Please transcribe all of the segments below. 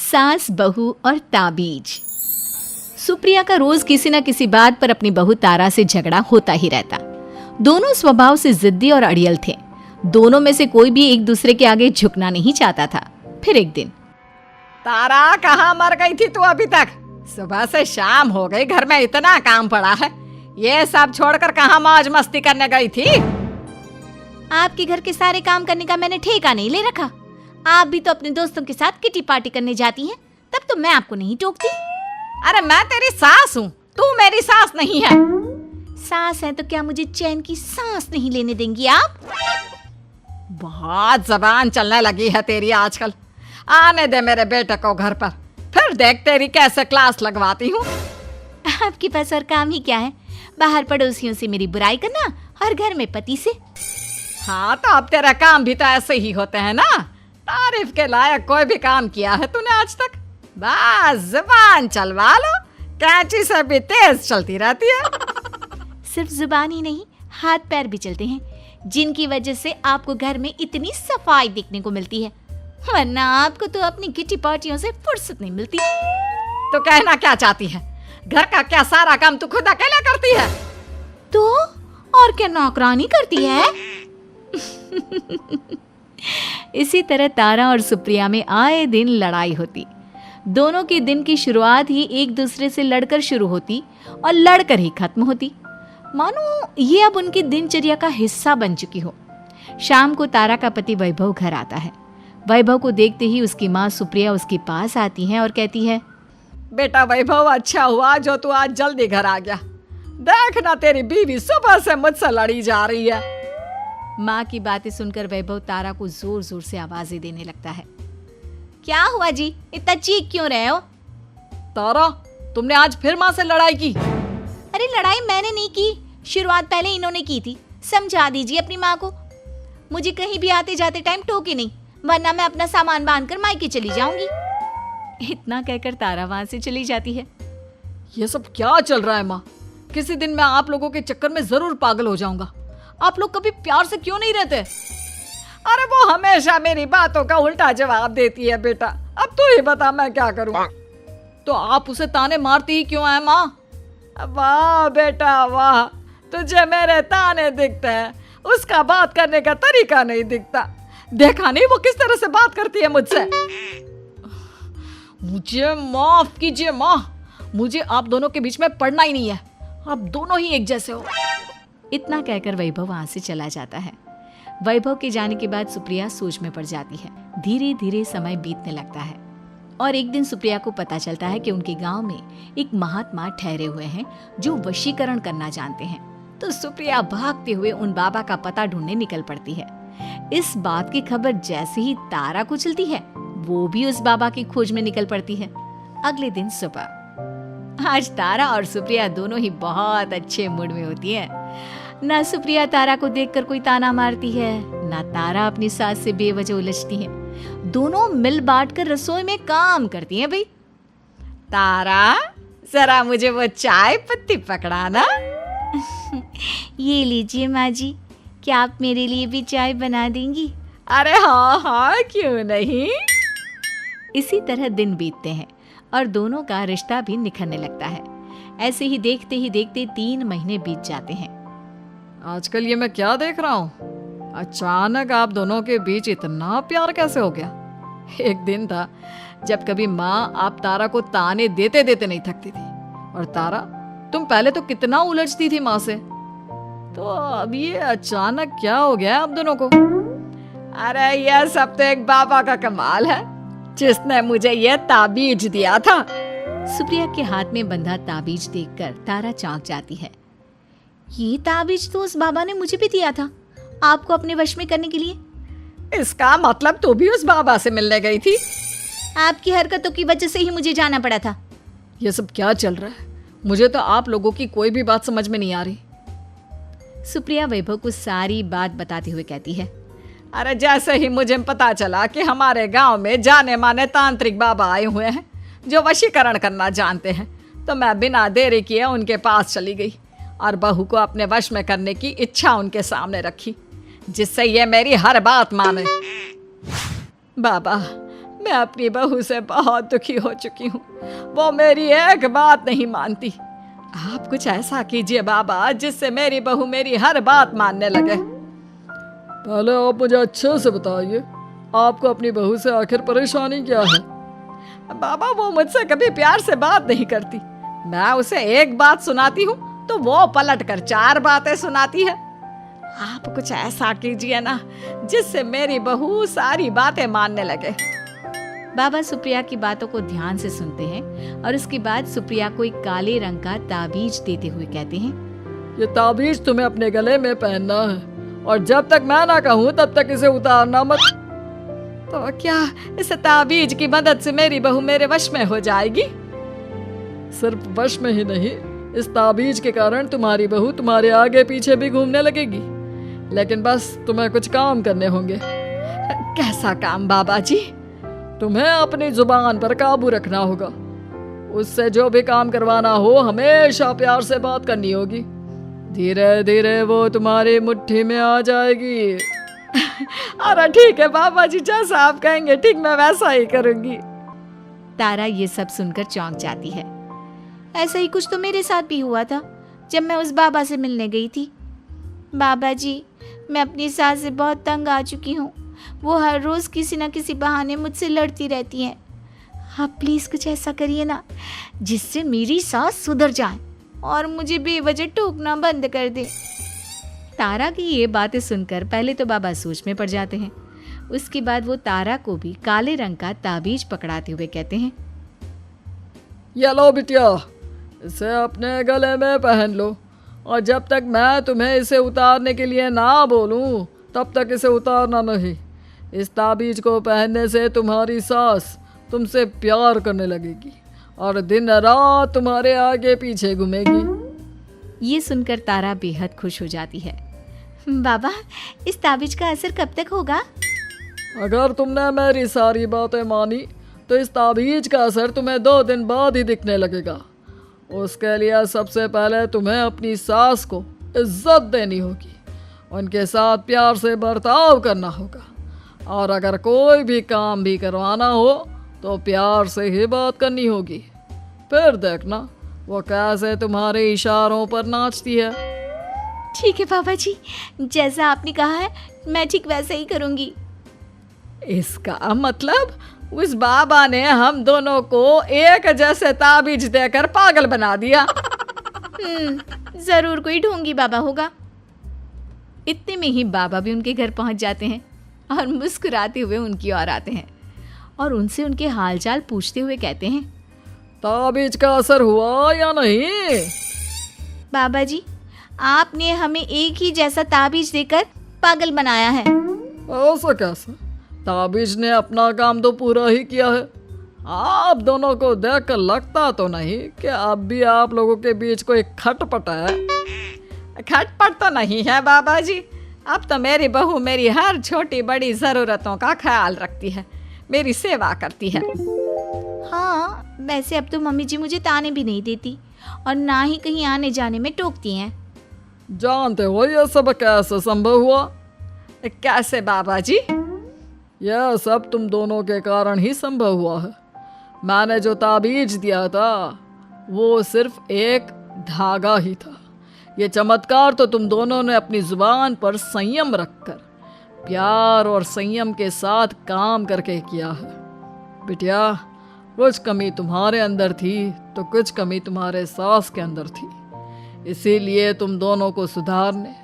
सास, बहू और ताबीज। सुप्रिया का रोज किसी न किसी बात पर अपनी बहू तारा से झगड़ा होता ही रहता। दोनों स्वभाव से जिद्दी और अड़ियल थे। दोनों में से कोई भी एक दूसरे के आगे झुकना नहीं चाहता था। फिर एक दिन, तारा कहाँ मर गई थी तू अभी तक? सुबह से शाम हो गई, घर में इतना काम पड़ा है, ये सब छोड़कर कहाँ मौज मस्ती करने गई थी? आपके घर के सारे काम करने का मैंने ठेका नहीं ले रखा। आप भी तो अपने दोस्तों के साथ किटी पार्टी करने जाती हैं, तब तो मैं आपको नहीं टोकती। अरे मैं तेरी सास हूँ, तू मेरी सास नहीं है। सास है तो क्या मुझे चैन की सांस नहीं लेने देंगी आप? बहुत जबान चलने लगी है तेरी आजकल। आने दे मेरे बेटे को घर पर, फिर देख तेरी कैसे क्लास लगवाती हूँ। आपके पास और काम ही क्या है? बाहर पड़ोसियों से मेरी बुराई करना और घर में पति से। हाँ तो अब तेरा काम भी तो ऐसे ही होते हैं ना। तारीफ के लायक कोई भी काम किया है तूने आज तक? बस जुबान चलवा लो, कैंची से भी तेज चलती रहती है। सिर्फ जुबान ही नहीं, हाथ पैर भी चलते हैं, जिनकी वजह से आपको घर में इतनी सफाई देखने को मिलती है, वरना आपको तो अपनी किटी पार्टियों से फुर्सत नहीं मिलती। तो कहना क्या चाहती है? घर का क्या सारा काम तू खुद अकेला करती है? तो और क्या नौकरानी करती है? इसी तरह तारा और सुप्रिया में आए दिन लड़ाई होती। दोनों के दिन की शुरुआत ही एक दूसरे से लड़कर शुरू होती और लड़कर ही खत्म होती, मानो ये अब उनकी दिनचर्या का हिस्सा बन चुकी हो। शाम को तारा का पति वैभव घर आता है। वैभव को देखते ही उसकी माँ सुप्रिया उसके पास आती है और कहती है, बेटा वैभव, अच्छा हुआ जो तू आज जल्दी घर आ गया। देख ना, तेरी बीवी सुबह से मुझसे लड़ी जा रही है। माँ की बातें सुनकर वैभव तारा को जोर जोर से आवाजें देने लगता है। क्या हुआ जी, इतना चीख क्यों रहे हो? तारा, तुमने आज फिर माँ से लड़ाई की? अरे लड़ाई मैंने नहीं की, शुरुआत पहले इन्होंने की थी। समझा दीजिए अपनी माँ को। मुझे कहीं भी आते जाते टाइम टोके नहीं, वरना मैं अपना सामान बांधकर मायके चली जाऊंगी। इतना कहकर तारा वहां से चली जाती है। ये सब क्या चल रहा है माँ? किसी दिन मैं आप लोगों के चक्कर में जरूर पागल हो जाऊंगा। आप लोग कभी प्यार से क्यों नहीं रहते? अरे वो हमेशा मेरी बातों का उल्टा जवाब देती है बेटा। अब तू ही बता मैं क्या करूं? तो आप उसे ताने मारती ही क्यों है माँ? वाह बेटा वाह, तुझे मेरे ताने दिखते हैं, उसका बात करने का तरीका नहीं दिखता। देखा नहीं वो किस तरह से बात करती है मुझसे। मुझे माफ कीजिए माँ, मुझे आप दोनों के बीच में पड़ना ही नहीं है। आप दोनों ही एक जैसे हो। इतना कहकर वैभव वहां से चला जाता है। वैभव के जाने के बाद सुप्रिया सोच में पड़ जाती है। धीरे धीरे समय बीतने लगता है और एक दिन सुप्रिया को पता चलता है कि उनके गांव में एक महात्मा ठहरे हुए हैं जो वशीकरण करना जानते हैं। तो सुप्रिया भागते हुए उन बाबा का पता ढूंढने निकल पड़ती है। इस बात की खबर जैसे ही तारा को चलती है, वो भी उस बाबा की खोज में निकल पड़ती है। अगले दिन सुबह, आज तारा और सुप्रिया दोनों ही बहुत अच्छे मूड में होती है। ना सुप्रिया तारा को देखकर कोई ताना मारती है, ना तारा अपनी सास से बेवजह उलझती है। दोनों मिल बांट कर रसोई में काम करती हैं। भाई तारा, जरा मुझे वो चाय पत्ती पकड़ाना। ये लीजिए माँ जी, क्या आप मेरे लिए भी चाय बना देंगी? अरे हाँ हाँ, क्यों नहीं। इसी तरह दिन बीतते हैं और दोनों का रिश्ता भी निखरने लगता है। ऐसे ही देखते 3 महीने बीत जाते हैं। आजकल ये मैं क्या देख रहा हूँ? अचानक आप दोनों के बीच इतना प्यार कैसे हो गया? एक दिन था जब कभी माँ आप तारा को ताने देते देते नहीं थकती थी, और तारा, तुम पहले तो कितना उलझती थी माँ से, तो अब ये अचानक क्या हो गया आप दोनों को? अरे यह सब तो एक बाबा का कमाल है, जिसने मुझे ये ताबीज दिया था। सुप्रिया के हाथ में बंधा ताबीज देखकर तारा चौंक जाती है। ये ताबीज तो उस बाबा ने मुझे भी दिया था, आपको अपने वश में करने के लिए। इसका मतलब तू भी उस बाबा से मिलने गई थी? आपकी हरकतों की वजह से ही मुझे जाना पड़ा था। ये सब क्या चल रहा है? मुझे तो आप लोगों की कोई भी बात समझ में नहीं आ रही। सुप्रिया वैभव को सारी बात बताते हुए कहती है, अरे जैसे ही मुझे पता चला कि हमारे गांव में जाने माने तांत्रिक बाबा आए हुए हैं जो वशीकरण करना जानते हैं, तो मैं बिना देरी किए उनके पास चली गई और बहू को अपने वश में करने की इच्छा उनके सामने रखी, जिससे ये मेरी हर बात माने। बाबा, मैं अपनी बहू से बहुत दुखी हो चुकी हूँ। वो मेरी एक बात नहीं मानती। आप कुछ ऐसा कीजिए बाबा जिससे मेरी बहू मेरी हर बात मानने लगे। पहले आप मुझे अच्छे से बताइए, आपको अपनी बहू से आखिर परेशानी क्या है? बाबा वो मुझसे कभी प्यार से बात नहीं करती। मैं उसे एक बात सुनाती हूँ तो वो पलट कर 4 बातें सुनाती है। आप कुछ ऐसा कीजिए ना जिससे मेरी बहू सारी बातें मानने लगे। बाबा सुप्रिया की बातों को ध्यान से सुनते हैं और उसके बाद सुप्रिया को एक काले रंग का ताबीज देते हुए कहते हैं, ये ताबीज तुम्हें अपने गले में पहनना है और जब तक मैं ना कहूँ तब तक इसे उतारना मत। तो क्या इस ताबीज की मदद से मेरी बहू मेरे वश में हो जाएगी? सिर्फ वश में ही नहीं, इस ताबीज के कारण तुम्हारी बहू तुम्हारे आगे पीछे भी घूमने लगेगी। लेकिन बस तुम्हें कुछ काम करने होंगे। कैसा काम बाबा जी? तुम्हें अपनी जुबान पर काबू रखना होगा। उससे जो भी काम करवाना हो हमेशा प्यार से बात करनी होगी। धीरे धीरे वो तुम्हारी मुट्ठी में आ जाएगी। अरे ठीक है बाबा जी, जैसा आप कहेंगे ठीक मैं वैसा ही करूंगी। तारा ये सब सुनकर चौंक जाती है। ऐसा ही कुछ तो मेरे साथ भी हुआ था जब मैं उस बाबा से मिलने गई थी। बाबा जी, मैं अपनी सास से बहुत तंग आ चुकी हूँ। वो हर रोज़ किसी न किसी बहाने मुझसे लड़ती रहती हैं। आप प्लीज़ कुछ ऐसा करिए ना जिससे मेरी सास सुधर जाए और मुझे बेवजह टोकना बंद कर दे। तारा की ये बातें सुनकर पहले तो बाबा सोच में पड़ जाते हैं। उसके बाद वो तारा को भी काले रंग का ताबीज पकड़ाते हुए कहते हैं, ये लो बिटिया, इसे अपने गले में पहन लो और जब तक मैं तुम्हें इसे उतारने के लिए ना बोलूं तब तक इसे उतारना नहीं। इस ताबीज को पहनने से तुम्हारी सास तुमसे प्यार करने लगेगी और दिन रात तुम्हारे आगे पीछे घूमेगी। ये सुनकर तारा बेहद खुश हो जाती है। बाबा, इस ताबीज का असर कब तक होगा? अगर तुमने मेरी सारी बातें मानी तो इस ताबीज का असर तुम्हें 2 दिन बाद ही दिखने लगेगा। उसके लिए सबसे पहले तुम्हें अपनी सास को इज्जत देनी होगी, उनके साथ प्यार से बर्ताव करना होगा और अगर कोई भी काम भी करवाना हो तो प्यार से ही बात करनी होगी। फिर देखना वो कैसे तुम्हारे इशारों पर नाचती है। ठीक है बाबा जी, जैसा आपने कहा है मैं ठीक वैसे ही करूँगी। इसका मतलब उस बाबा ने हम दोनों को एक जैसे ताबीज देकर पागल बना दिया। जरूर कोई ढोंगी बाबा होगा। इतने में ही बाबा भी उनके घर पहुंच जाते हैं और मुस्कुराते हुए उनकी ओर आते हैं और उनसे उनके हालचाल पूछते हुए कहते हैं, ताबीज का असर हुआ या नहीं? बाबा जी, आपने हमें एक ही जैसा ताबीज देकर पागल बनाया है। ऐसा कैसे? ताबीज ने अपना काम तो पूरा ही किया है। आप दोनों को देखकर लगता तो नहीं कि अब भी आप लोगों के बीच कोई खटपट है। खटपट तो नहीं है बाबा जी। अब तो मेरी बहू मेरी हर छोटी बड़ी ज़रूरतों का ख्याल रखती है, मेरी सेवा करती है। हाँ, वैसे अब तो मम्मी जी मुझे ताने भी नहीं देती और ना ही कहीं आने जाने में टोकती हैं। जानते हो यह सब कैसे संभव हुआ? कैसे बाबा जी? यह सब तुम दोनों के कारण ही संभव हुआ है। मैंने जो ताबीज दिया था वो सिर्फ एक धागा ही था। ये चमत्कार तो तुम दोनों ने अपनी जुबान पर संयम रखकर प्यार और संयम के साथ काम करके किया है। बिटिया, कुछ कमी तुम्हारे अंदर थी तो कुछ कमी तुम्हारे सास के अंदर थी। इसीलिए तुम दोनों को सुधारने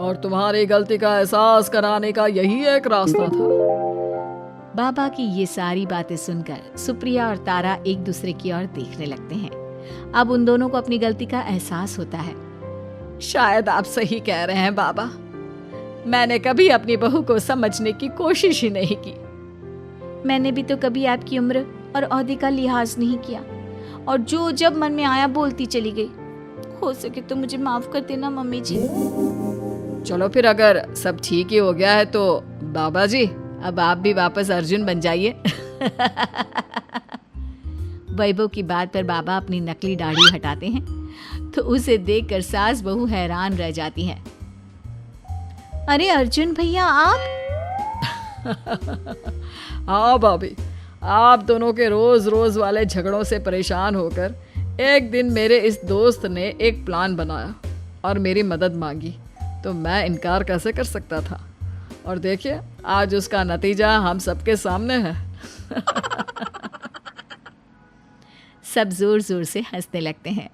और तुम्हारी गलती का एहसास कराने का यही एक रास्ता था। बाबा की ये सारी बातें सुनकर सुप्रिया और तारा एक दूसरे की ओर देखने लगते हैं। अब उन दोनों को अपनी गलती का एहसास होता है। शायद आप सही कह रहे हैं बाबा। मैंने कभी अपनी बहू को समझने की कोशिश ही नहीं की। मैंने भी तो कभी आपकी उम्र और ओहदे का लिहाज नहीं किया और जो जब मन में आया बोलती चली गई। हो सके तो मुझे माफ कर देना मम्मी जी। चलो फिर, अगर सब ठीक ही हो गया है तो बाबा जी अब आप भी वापस अर्जुन बन जाइए। वैभव की बात पर बाबा अपनी नकली दाढ़ी हटाते हैं तो उसे देखकर सास बहू हैरान रह जाती हैं। अरे अर्जुन भैया, आप? हाँ भाभी, आप दोनों के रोज़ रोज़ वाले झगड़ों से परेशान होकर एक दिन मेरे इस दोस्त ने एक प्लान बनाया और मेरी मदद मांगी, तो मैं इनकार कैसे कर सकता था। और देखिए आज उसका नतीजा हम सबके सामने है। सब जोर जोर से हंसने लगते हैं।